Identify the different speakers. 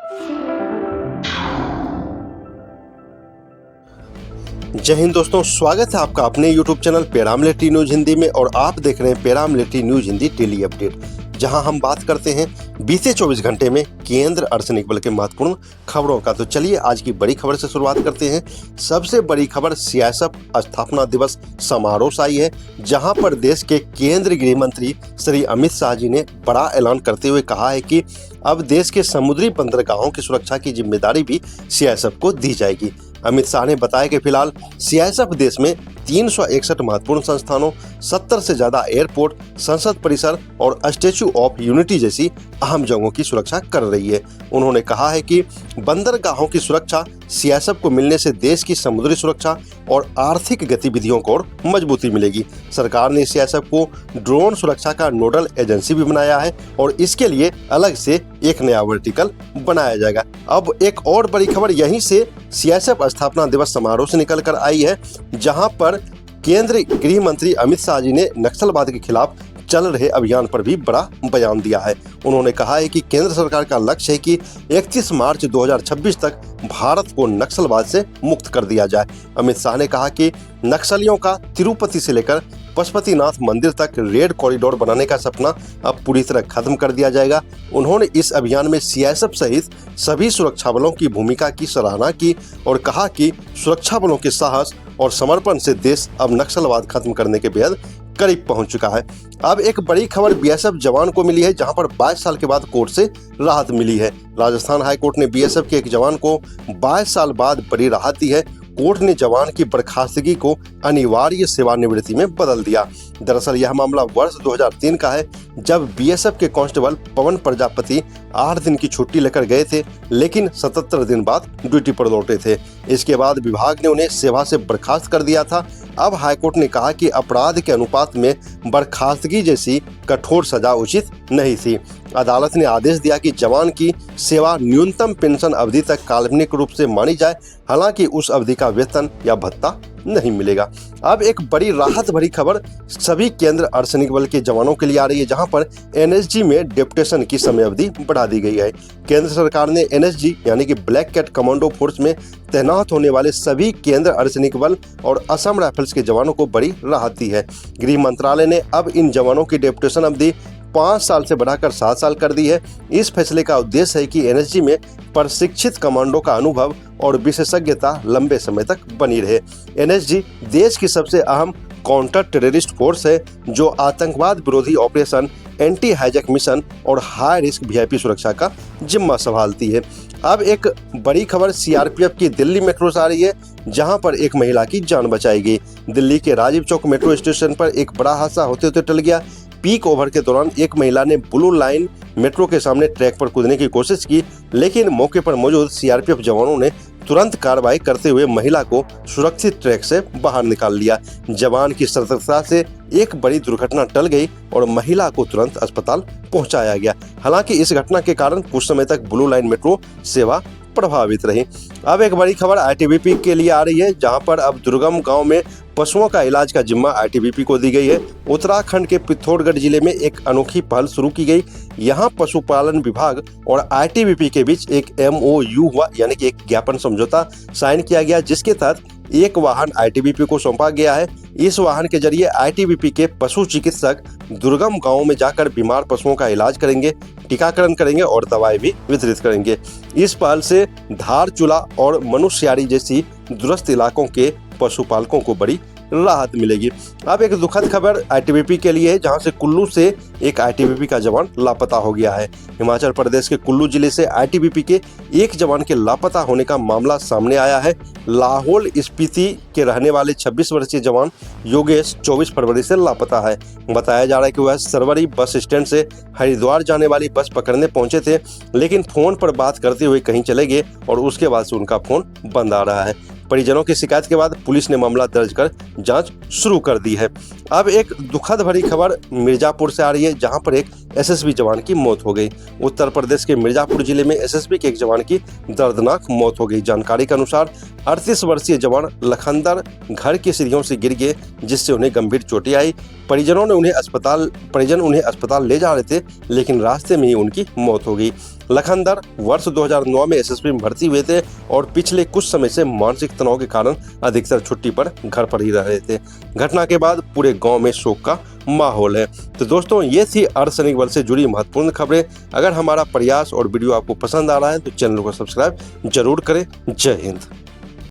Speaker 1: जय हिंद दोस्तों, स्वागत है आपका अपने YouTube channel paramilitary news Hindi में। और आप देख रहे हैं paramilitary news Hindi daily update, जहां हम बात करते हैं बीते 24 घंटे में केंद्र अर्धसैनिक बल के महत्वपूर्ण खबरों का। तो चलिए आज की बड़ी खबर से शुरुआत करते हैं। सबसे बड़ी खबर सीआईएसएफ स्थापना दिवस समारोह से आई है, जहां पर देश के केंद्रीय गृह मंत्री श्री अमित शाह जी ने बड़ा ऐलान करते हुए कहा है कि अब देश के समुद्री बंदरगाहों की सुरक्षा की जिम्मेदारी भी सीआईएसएफ को दी जाएगी। अमित शाह ने बताया कि फिलहाल सीआईएसएफ देश में 361 महत्वपूर्ण संस्थानों, 70 से ज्यादा एयरपोर्ट, संसद परिसर और स्टैच्यू ऑफ यूनिटी जैसी अहम जगहों की सुरक्षा कर रही है। उन्होंने कहा है कि बंदरगाहों की सुरक्षा सीआईएसएफ को मिलने से देश की समुद्री सुरक्षा और आर्थिक गतिविधियों को और मजबूती मिलेगी। सरकार ने सीआईएसएफ को ड्रोन सुरक्षा का नोडल एजेंसी भी बनाया है और इसके लिए अलग से एक नया वर्टिकल बनाया जाएगा। अब एक और बड़ी खबर यहीं से सीआईएसएफ स्थापना दिवस समारोह से निकल कर आई है, जहां पर केंद्रीय गृह मंत्री अमित शाह जी ने नक्सलवाद के खिलाफ चल रहे अभियान पर भी बड़ा बयान दिया है। उन्होंने कहा है कि केंद्र सरकार का लक्ष्य है कि 31 मार्च 2026 तक भारत को नक्सलवाद से मुक्त कर दिया जाए। अमित शाह ने कहा कि नक्सलियों का तिरुपति से लेकर पशुपतिनाथ मंदिर तक रेड कॉरिडोर बनाने का सपना अब पूरी तरह खत्म कर दिया जाएगा। उन्होंने इस अभियान में सीआईएसएफ सहित सभी सुरक्षा बलों की भूमिका की सराहना की और कहा कि सुरक्षा बलों के साहस और समर्पण से देश अब नक्सलवाद खत्म करने के बेहद करीब पहुंच चुका है। अब एक बड़ी खबर बीएसएफ जवान को मिली है, जहां पर 22 साल के बाद कोर्ट से राहत मिली है। राजस्थान हाईकोर्ट ने बीएसएफ के एक जवान को 22 साल बाद बड़ी राहत दी है। कोर्ट ने जवान की बर्खास्तगी को अनिवार्य सेवानिवृत्ति में बदल दिया। दरअसल यह मामला वर्ष 2003 का है, जब बीएसएफ के कांस्टेबल पवन प्रजापति 8 दिन की छुट्टी लेकर गए थे, लेकिन 77 दिन बाद ड्यूटी पर लौटे थे। इसके बाद विभाग ने उन्हें सेवा से बर्खास्त कर दिया था। अब हाईकोर्ट ने कहा कि अपराध के अनुपात में बर्खास्तगी जैसी कठोर सजा उचित नहीं थी। अदालत ने आदेश दिया कि जवान की सेवा न्यूनतम पेंशन अवधि तक काल्पनिक रूप से मानी जाए, हालांकि उस अवधि का वेतन या भत्ता नहीं मिलेगा। अब एक बड़ी राहत भरी खबर सभी केंद्र अर्धसैनिक बल के जवानों के लिए आ रही है, जहां पर एनएसजी में डेप्यूटेशन की समय अवधि बढ़ा दी गई है। केंद्र सरकार ने एनएसजी यानी कि ब्लैक कैट कमांडो फोर्स में तैनात होने वाले सभी केंद्र अर्धसैनिक बल और असम राइफल्स के जवानों को बड़ी राहत दी है। गृह मंत्रालय ने अब इन जवानों की डेप्यूटेशन अवधि 5 साल से बढ़ाकर 7 साल कर दी है। इस फैसले का उद्देश्य है कि एनएसजी में प्रशिक्षित कमांडो का अनुभव और विशेषज्ञता लंबे समय तक बनी रहे। एनएसजी देश की सबसे अहम काउंटर टेररिस्ट फोर्स है, जो आतंकवाद विरोधी ऑपरेशन, एंटी हाईजैक मिशन और हाई रिस्क वीआईपी सुरक्षा का जिम्मा संभालती है। अब एक बड़ी खबर सीआरपीएफ की दिल्ली मेट्रो से आ रही है, जहां पर एक महिला की जान बचाई गई। दिल्ली के राजीव चौक मेट्रो स्टेशन पर एक बड़ा हादसा होते होते टल गया। पीक ओवर के दौरान एक महिला ने ब्लू लाइन मेट्रो के सामने ट्रैक पर कूदने की कोशिश की, लेकिन मौके पर मौजूद सीआरपीएफ जवानों ने तुरंत कार्रवाई करते हुए महिला को सुरक्षित ट्रैक से बाहर निकाल लिया। जवान की सतर्कता से एक बड़ी दुर्घटना टल गई और महिला को तुरंत अस्पताल पहुंचाया गया। हालांकि इस घटना के कारण कुछ समय तक ब्लू लाइन मेट्रो सेवा प्रभावित रही। अब एक बड़ी खबर आईटीबीपी के लिए आ रही है, जहां पर अब दुर्गम गांव में पशुओं का इलाज का जिम्मा आईटीबीपी को दी गई है। उत्तराखंड के पिथौरागढ़ जिले में एक अनोखी पहल शुरू की गई। यहां पशुपालन विभाग और आईटीबीपी के बीच एक एमओयू हुआ, यानी कि एक ज्ञापन समझौता साइन किया गया, जिसके तहत एक वाहन आईटीबीपी को सौंपा गया है। इस वाहन के जरिए आईटीबीपी के पशु चिकित्सक दुर्गम गांवों में जाकर बीमार पशुओं का इलाज करेंगे, टीकाकरण करेंगे और दवाएं भी वितरित करेंगे। इस पहल से धारचूला और मनुष्यारी जैसी दूरस्थ इलाकों के पशुपालकों को बड़ी राहत मिलेगी। अब एक दुखद खबर आईटीबीपी के लिए है, जहां से कुल्लू से एक आईटीबीपी का जवान लापता हो गया है। हिमाचल प्रदेश के कुल्लू जिले से आईटीबीपी के एक जवान के लापता होने का मामला सामने आया है। लाहौल स्पीति के रहने वाले 26 वर्षीय जवान योगेश 24 फरवरी से लापता है। बताया जा रहा है कि वह सरवरी बस स्टैंड से हरिद्वार जाने वाली बस पकड़ने पहुंचे थे, लेकिन फोन पर बात करते हुए कहीं चले गए और उसके बाद से उनका फोन बंद आ रहा है। परिजनों की शिकायत के बाद पुलिस ने मामला दर्ज कर जांच शुरू कर दी है। अब एक दुखद भरी खबर मिर्जापुर से आ रही है, जहां पर एक एसएसबी जवान की मौत हो गई। उत्तर प्रदेश के मिर्जापुर जिले में एसएसबी के एक जवान की दर्दनाक मौत हो गई। जानकारी के अनुसार 38 वर्षीय जवान लखनदर घर की सीढ़ियों से गिर गए, जिससे उन्हें गंभीर चोटें आई। परिजन उन्हें अस्पताल ले जा रहे थे, लेकिन रास्ते में ही उनकी मौत हो गई। लखनदर वर्ष 2009 में एसएसबी में भर्ती हुए थे और पिछले कुछ समय से मानसिक तनाव के कारण अधिकतर छुट्टी पर घर पर ही रह रहे थे। घटना के बाद पूरे गांव में शोक का माहौल है। तो दोस्तों, ये थी अर्धसैनिक बल से जुड़ी महत्वपूर्ण खबरें। अगर हमारा प्रयास और वीडियो आपको पसंद आ रहा है तो चैनल को सब्सक्राइब जरूर करें। जय हिंद।